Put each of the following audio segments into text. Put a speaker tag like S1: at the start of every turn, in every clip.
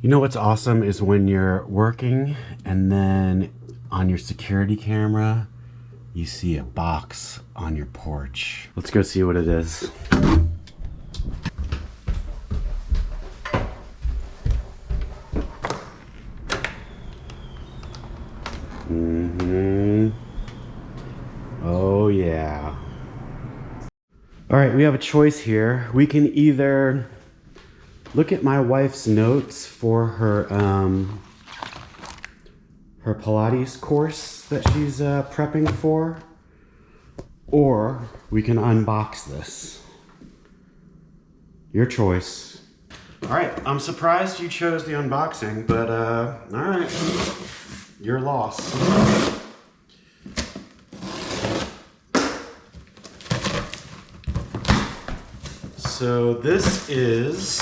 S1: You know what's awesome is when you're working and then on your security camera, you see a box on your porch. Let's go see what it is. Oh yeah. All right, we have a choice here. We can either look at my wife's notes for her her Pilates course that she's prepping for, or we can unbox this. Your choice. All right, I'm surprised you chose the unboxing, but all right, your loss. So this is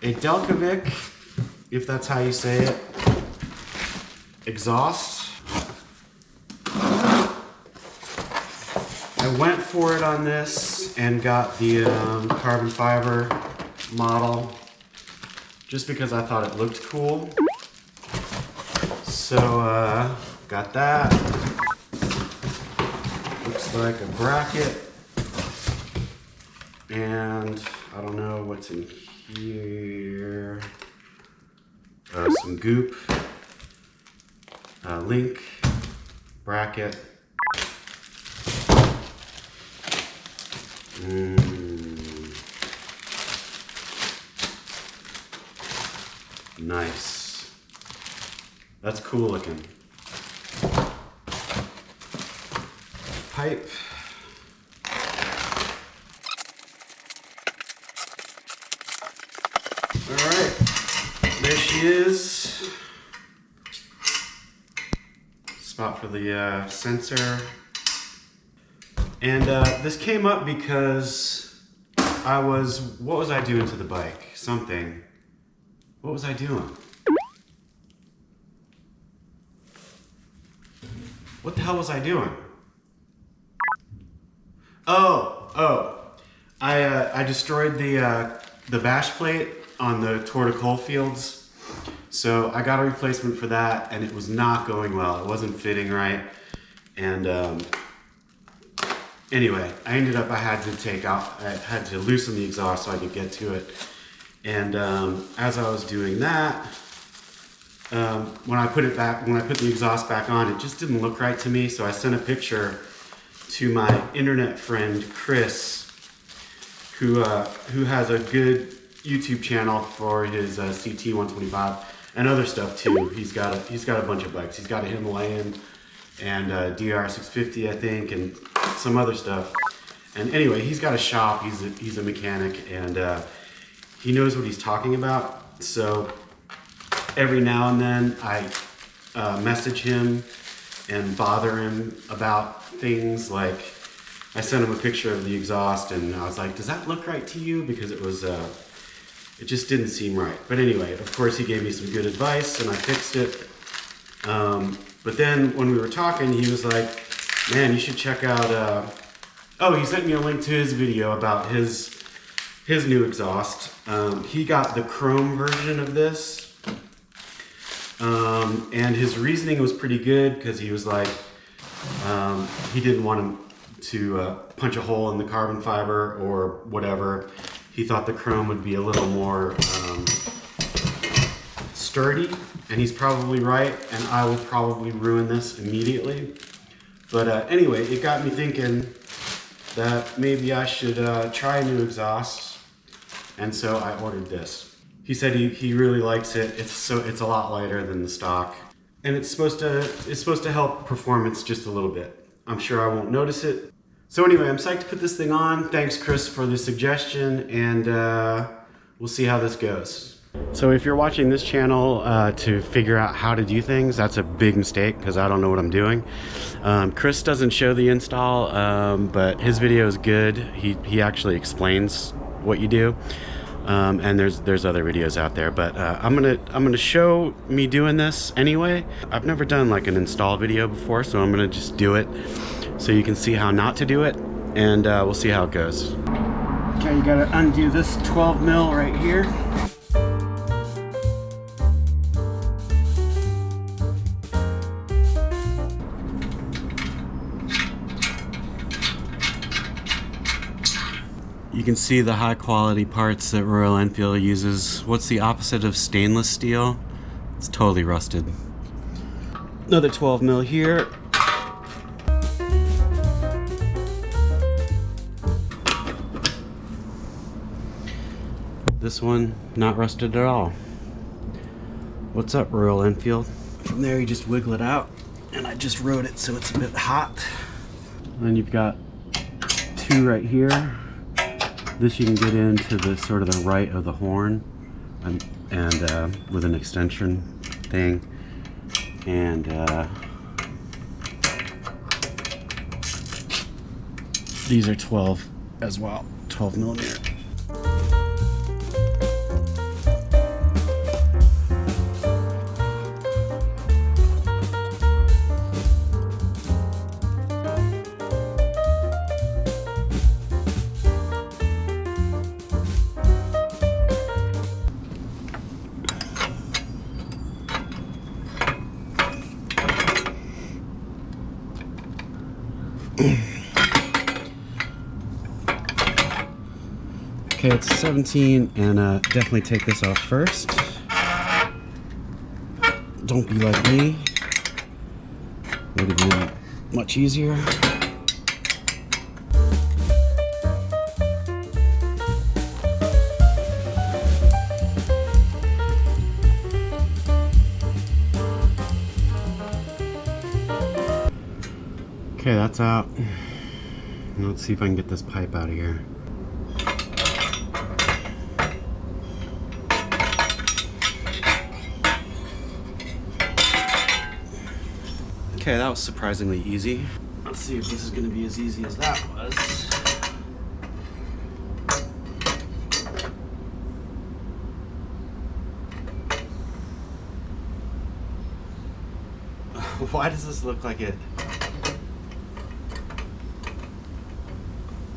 S1: a Delkevic, if that's how you say it, exhaust. I went for it on this and got the carbon fiber model just because I thought it looked cool. So got that. Looks like a bracket, and I don't know what's in here. Some goop, link, bracket. Nice. That's cool looking. Pipe. All right, there she is. Spot for the sensor. And this came up because what was I doing to the bike? Something. What was I doing? What the hell was I doing? I destroyed the bash plate on the Tour de Coalfields. So I got a replacement for that, and it was not going well. It wasn't fitting right. And anyway, I had to loosen the exhaust so I could get to it. And as I was doing that, when I put the exhaust back on, it just didn't look right to me. So I sent a picture to my internet friend Chris, who has a good YouTube channel for his CT 125 and other stuff too. He's got a bunch of bikes. He's got a Himalayan and DR 650, I think, and some other stuff. And anyway, he's got a shop. He's a mechanic, and he knows what he's talking about. So every now and then I message him and bother him about things. Like, I sent him a picture of the exhaust and I was like, does that look right to you? Because it was it just didn't seem right. But anyway, of course he gave me some good advice and I fixed it. But then when we were talking, he was like, man, you should check out he sent me a link to his video about his new exhaust. He got the chrome version of this. And his reasoning was pretty good, because he was like, he didn't want him to punch a hole in the carbon fiber or whatever. He thought the chrome would be a little more sturdy, and he's probably right, and I will probably ruin this immediately. But anyway, it got me thinking that maybe I should try a new exhaust, and so I ordered this. He said he really likes it. It's a lot lighter than the stock, and it's supposed to help performance just a little bit. I'm sure I won't notice it. So anyway, I'm psyched to put this thing on. Thanks, Chris, for the suggestion, and we'll see how this goes. So if you're watching this channel to figure out how to do things, that's a big mistake, because I don't know what I'm doing. Chris doesn't show the install, but his video is good. He actually explains what you do. And there's other videos out there, but I'm gonna show me doing this anyway. I've never done like an install video before, so I'm gonna just do it so you can see how not to do it, and we'll see how it goes. Okay, you gotta undo this 12 mil right here. You can see the high quality parts that Royal Enfield uses. What's the opposite of stainless steel? It's totally rusted. Another 12 mil here. This one, not rusted at all. What's up, Royal Enfield? From there, you just wiggle it out, and I just wrote it so it's a bit hot. Then you've got two right here. This you can get into the sort of the right of the horn, and with an extension thing, and these are 12 as well, 12 millimeter. Okay, it's 17, and definitely take this off first. Don't be like me. Would have been much easier. Okay, that's out. Let's see if I can get this pipe out of here. Okay, that was surprisingly easy. Let's see if this is going to be as easy as that was. Why does this look like it?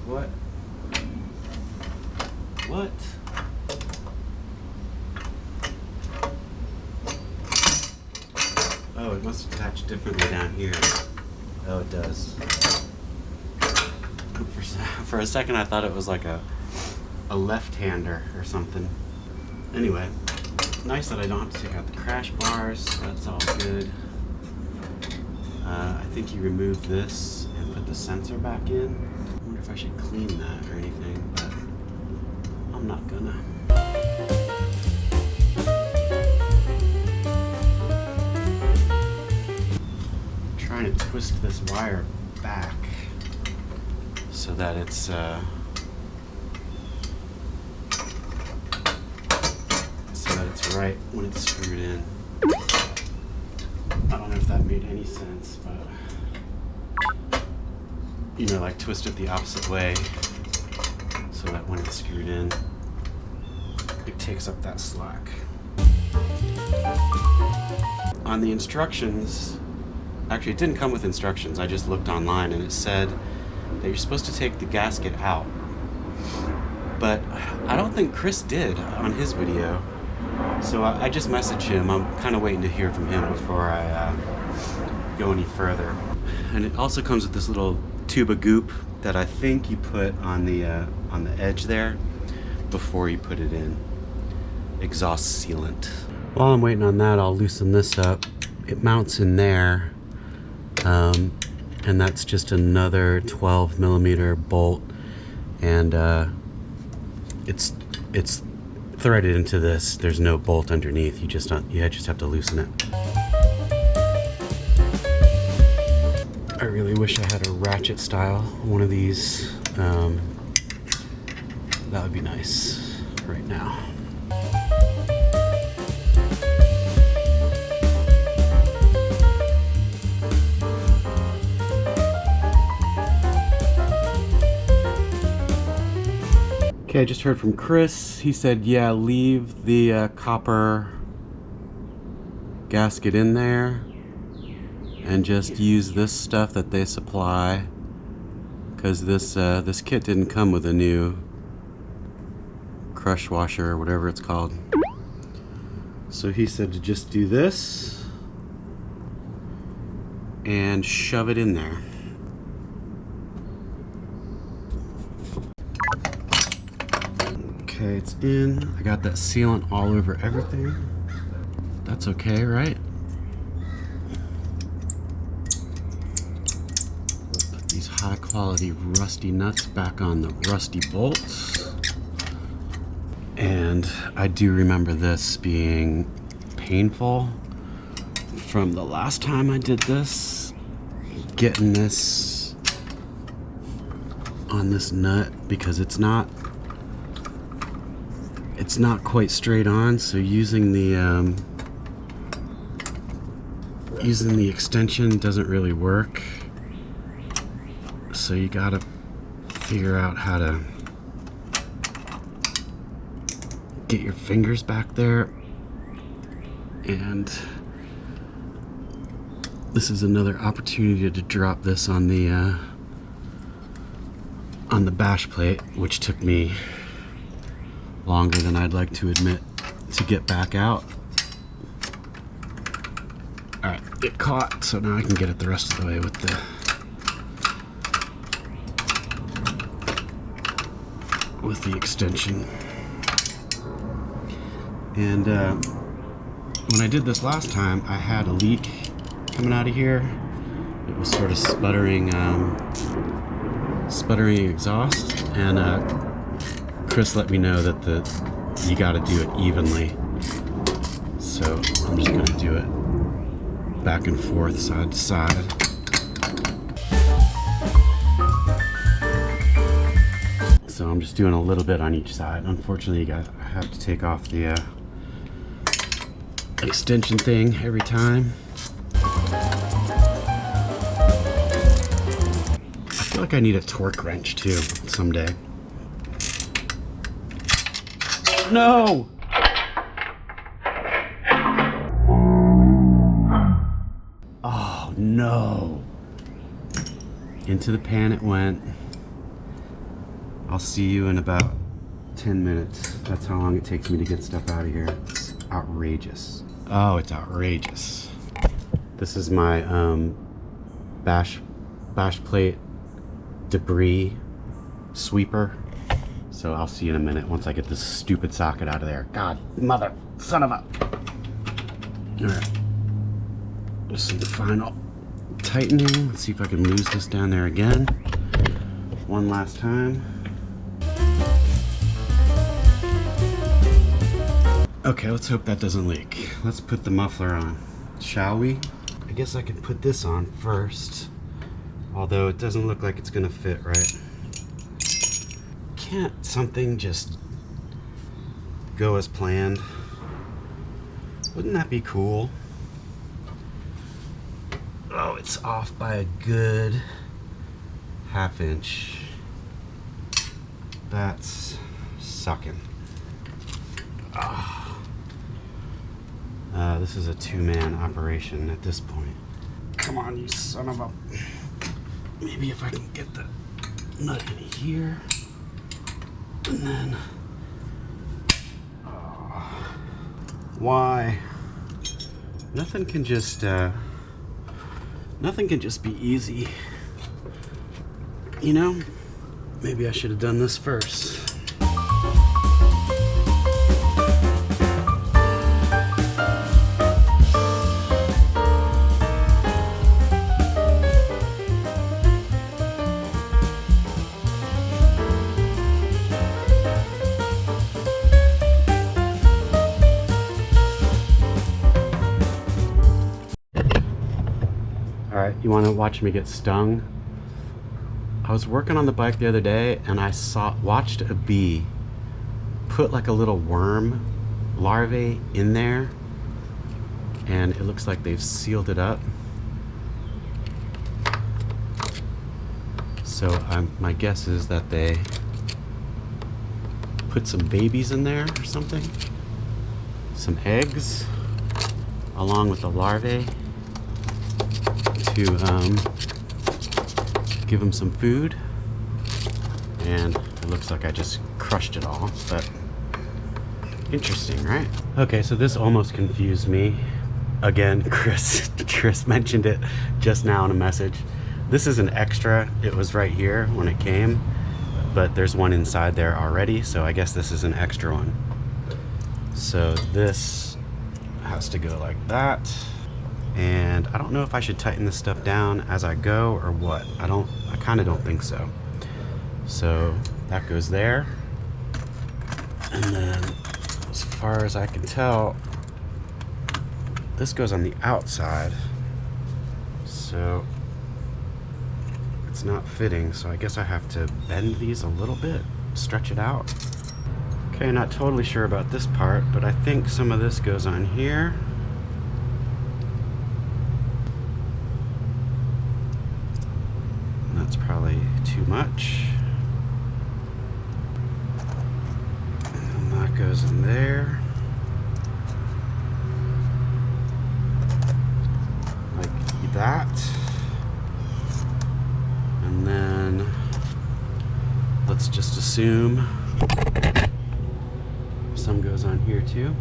S1: What? What? Oh, it must attach differently down here. Oh, it does. For a second, I thought it was like a left-hander or something. Anyway, nice that I don't have to take out the crash bars. That's all good. I think you remove this and put the sensor back in. I wonder if I should clean that or anything, but I'm not gonna. Trying to twist this wire back so that it's right when it's screwed in. I don't know if that made any sense, but you know, like twist it the opposite way so that when it's screwed in, it takes up that slack. On the instructions, actually it didn't come with instructions, I just looked online and it said that you're supposed to take the gasket out. But I don't think Chris did on his video. So I just messaged him. I'm kind of waiting to hear from him before I go any further. And it also comes with this little tube of goop that I think you put on the edge there before you put it in. Exhaust sealant. While I'm waiting on that, I'll loosen this up. It mounts in there, and that's just another 12 millimeter bolt, and it's threaded into this. There's no bolt underneath. You just have to loosen it. I really wish I had a ratchet style one of these. That would be nice right now. Okay, I just heard from Chris. He said, yeah, leave the copper gasket in there and just use this stuff that they supply, because this kit didn't come with a new crush washer or whatever it's called. So he said to just do this and shove it in there. Okay, it's in. I got that sealant all over everything. That's okay, right? Put these high quality rusty nuts back on the rusty bolts. And I do remember this being painful from the last time I did this, getting this on this nut, because it's not quite straight on, so using the extension doesn't really work. So you gotta figure out how to get your fingers back there. And this is another opportunity to drop this on the bash plate, which took me longer than I'd like to admit to get back out. Alright, it caught, so now I can get it the rest of the way with the extension. And when I did this last time, I had a leak coming out of here. It was sort of sputtering exhaust, and Chris let me know that you got to do it evenly. So I'm just going to do it back and forth, side to side. So I'm just doing a little bit on each side. Unfortunately, I have to take off the extension thing every time. I feel like I need a torque wrench too someday. No! Oh no! Into the pan it went. I'll see you in about 10 minutes. That's how long it takes me to get stuff out of here. It's outrageous. Oh, it's outrageous. This is my bash plate debris sweeper. So I'll see you in a minute once I get this stupid socket out of there. God, mother, son of a... Alright. Just some final tightening. Let's see if I can lose this down there again. One last time. Okay, let's hope that doesn't leak. Let's put the muffler on, shall we? I guess I can put this on first. Although it doesn't look like it's gonna fit right. Can't something just go as planned? Wouldn't that be cool? Oh, it's off by a good ½ inch. That's sucking. This is a two-man operation at this point. Come on, you son of a... Maybe if I can get the nut in here. And then... Why? Nothing can just be easy. You know? Maybe I should have done this first. Alright, you want to watch me get stung? I was working on the bike the other day and I watched a bee put like a little worm larvae in there, and it looks like they've sealed it up. So my guess is that they put some babies in there or something, some eggs along with the larvae to give them some food. And it looks like I just crushed it all, but Interesting, right? Okay, so this almost confused me. Again, Chris mentioned it just now in a message. This is an extra. It was right here when it came, but there's one inside there already, so I guess this is an extra one. So this has to go like that. And I don't know if I should tighten this stuff down as I go or what. I kind of don't think so. So that goes there. And then as far as I can tell, this goes on the outside. So it's not fitting. So I guess I have to bend these a little bit, stretch it out. Okay, not totally sure about this part, but I think some of this goes on here. That's probably too much. And that goes in there. Like that. And then let's just assume some goes on here too.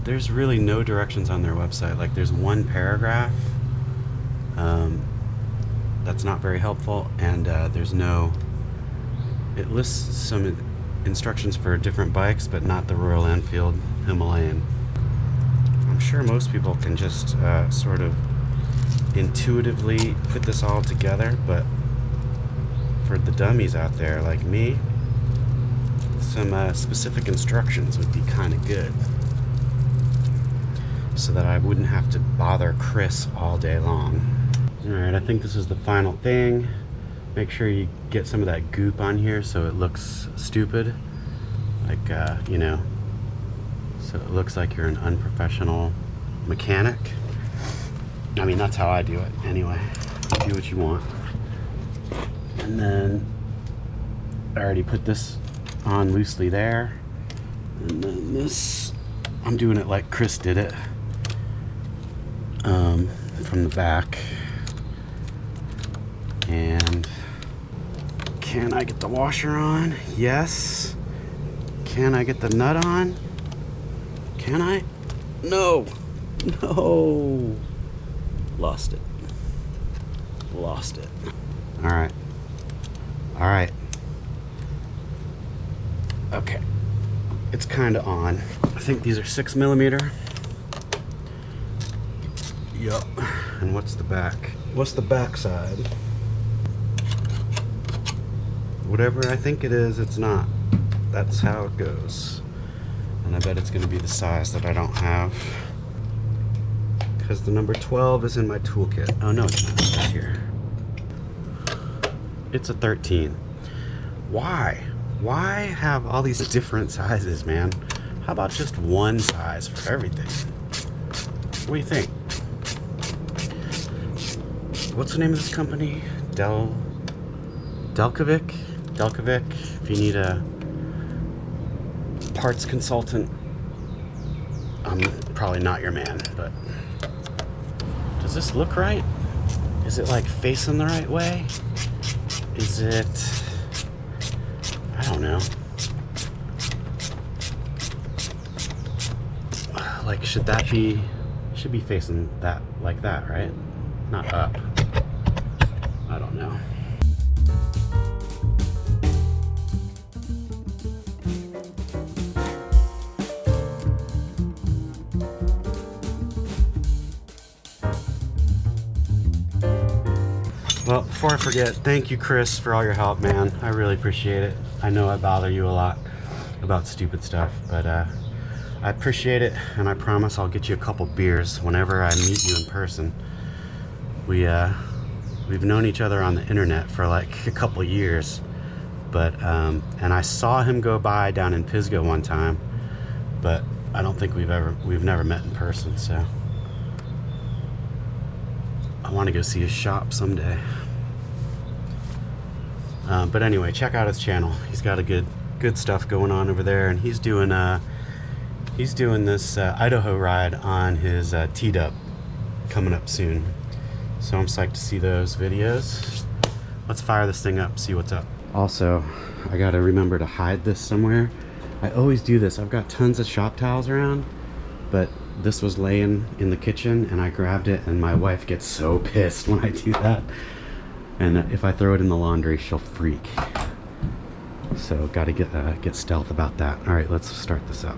S1: There's really no directions on their website. Like there's one paragraph that's not very helpful, and it lists some instructions for different bikes, but not the Royal Enfield Himalayan. I'm sure most people can just sort of intuitively put this all together, but for the dummies out there like me, some specific instructions would be kind of good, so that I wouldn't have to bother Chris all day long. Alright, I think this is the final thing. Make sure you get some of that goop on here so it looks stupid. Like, you know, so it looks like you're an unprofessional mechanic. I mean, that's how I do it anyway. Do what you want. And then I already put this on loosely there. And then this, I'm doing it like Chris did it. From the back. And can I get the washer on? Yes. Can I get the nut on? Can I? No. No. Lost it. Lost it. All right. All right. Okay. It's kind of on. I think these are 6mm. Yup. And what's the back? What's the back side? Whatever I think it is, it's not. That's how it goes. And I bet it's going to be the size that I don't have, because the number 12 is in my toolkit. Oh no, it's not. It's right here. It's a 13. Why? Why have all these different sizes, man? How about just one size for everything? What do you think? What's the name of this company? Delkevic? Delkevic. If you need a parts consultant, I'm probably not your man, but does this look right? Is it like facing the right way? Is it, I don't know. Like, should be facing that, like that, right? Not up. I don't know. Well, before I forget, thank you, Chris, for all your help, man. I really appreciate it. I know I bother you a lot about stupid stuff, but I appreciate it, and I promise I'll get you a couple beers whenever I meet you in person. We've known each other on the internet for like a couple years, but and I saw him go by down in Pisgah one time, but I don't think we've never met in person, so I want to go see his shop someday. But anyway, check out his channel. He's got a good stuff going on over there, and he's doing this Idaho ride on his T-Dub coming up soon. So I'm psyched to see those videos. Let's fire this thing up, see what's up. Also, I gotta remember to hide this somewhere. I always do this. I've got tons of shop towels around, but this was laying in the kitchen and I grabbed it, and my wife gets so pissed when I do that. And if I throw it in the laundry, she'll freak. So gotta get stealth about that. All right, let's start this up.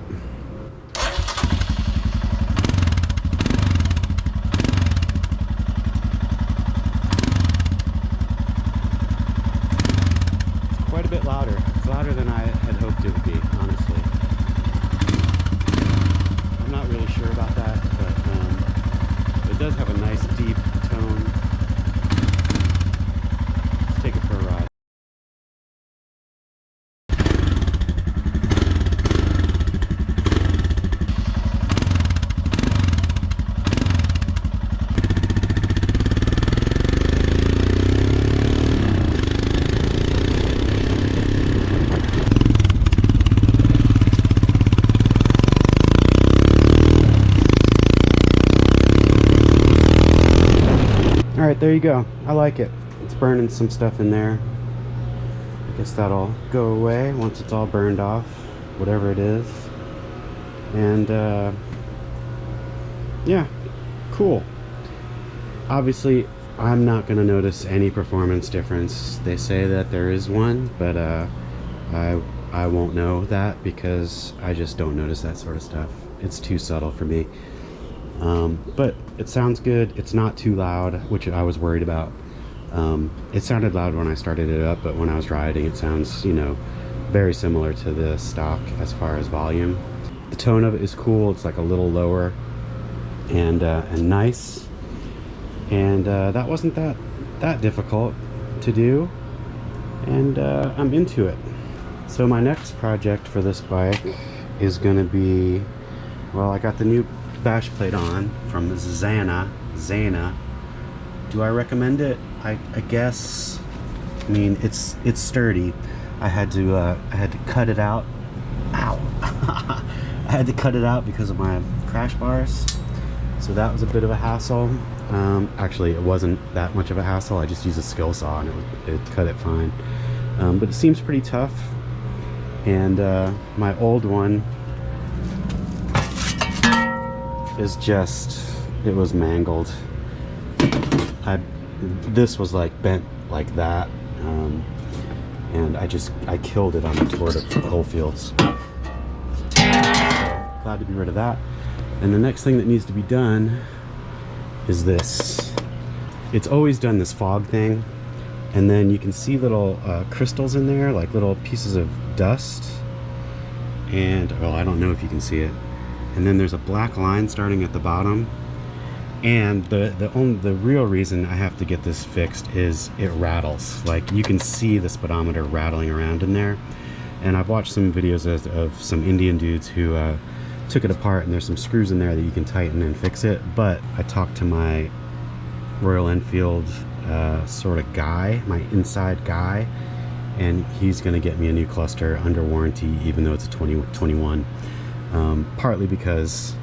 S1: It's quite a bit louder. It's louder than I had hoped it would be, honestly. I'm not really sure about that, but it does have a nice deep tone. Let's take it for a ride. All right, there you go. I like it. It's burning some stuff in there. I guess that'll go away once it's all burned off, whatever it is. And yeah, cool. Obviously, I'm not gonna notice any performance difference. They say that there is one, but I won't know that because I just don't notice that sort of stuff. It's too subtle for me. But it sounds good. It's not too loud, which I was worried about. It sounded loud when I started it up, but when I was riding, it sounds, you know, very similar to the stock as far as volume. The tone of it is cool. It's like a little lower and nice. And that wasn't that difficult to do. And I'm into it. So my next project for this bike is going to be, well, I got the new bash plate on from Zana. Do I recommend it? I guess. I mean, it's sturdy. I had to cut it out. Ow! I had to cut it out because of my crash bars. So that was a bit of a hassle. Actually, it wasn't that much of a hassle. I just used a skill saw and it cut it fine. But it seems pretty tough. And my old one is just, it was mangled. This was like bent like that, and I killed it on the tour to Coalfields. So glad to be rid of that. And the next thing that needs to be done is this. It's always done this fog thing, and then you can see little crystals in there, like little pieces of dust. And well, I don't know if you can see it. And then there's a black line starting at the bottom. And the real reason I have to get this fixed is it rattles. Like, you can see the speedometer rattling around in there. And I've watched some videos of some Indian dudes who took it apart, and there's some screws in there that you can tighten and fix it. But I talked to my Royal Enfield sort of guy, my inside guy, and he's gonna get me a new cluster under warranty, even though it's a 2021. Partly because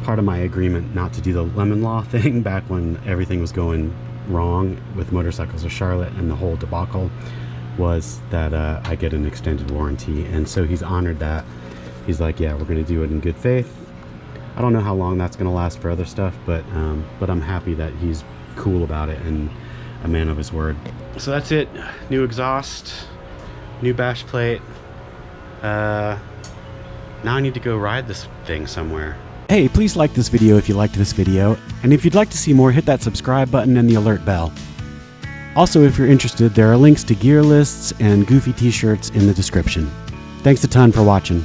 S1: part of my agreement not to do the lemon law thing back when everything was going wrong with Motorcycles of Charlotte and the whole debacle was that I get an extended warranty, and so he's honored that. He's like, yeah, we're going to do it in good faith. I don't know how long that's going to last for other stuff, but I'm happy that he's cool about it and a man of his word. So that's it. New exhaust, new bash plate. Now I need to go ride this thing somewhere. Hey, please like this video if you liked this video, and if you'd like to see more, hit that subscribe button and the alert bell. Also, if you're interested, there are links to gear lists and goofy t-shirts in the description. Thanks a ton for watching.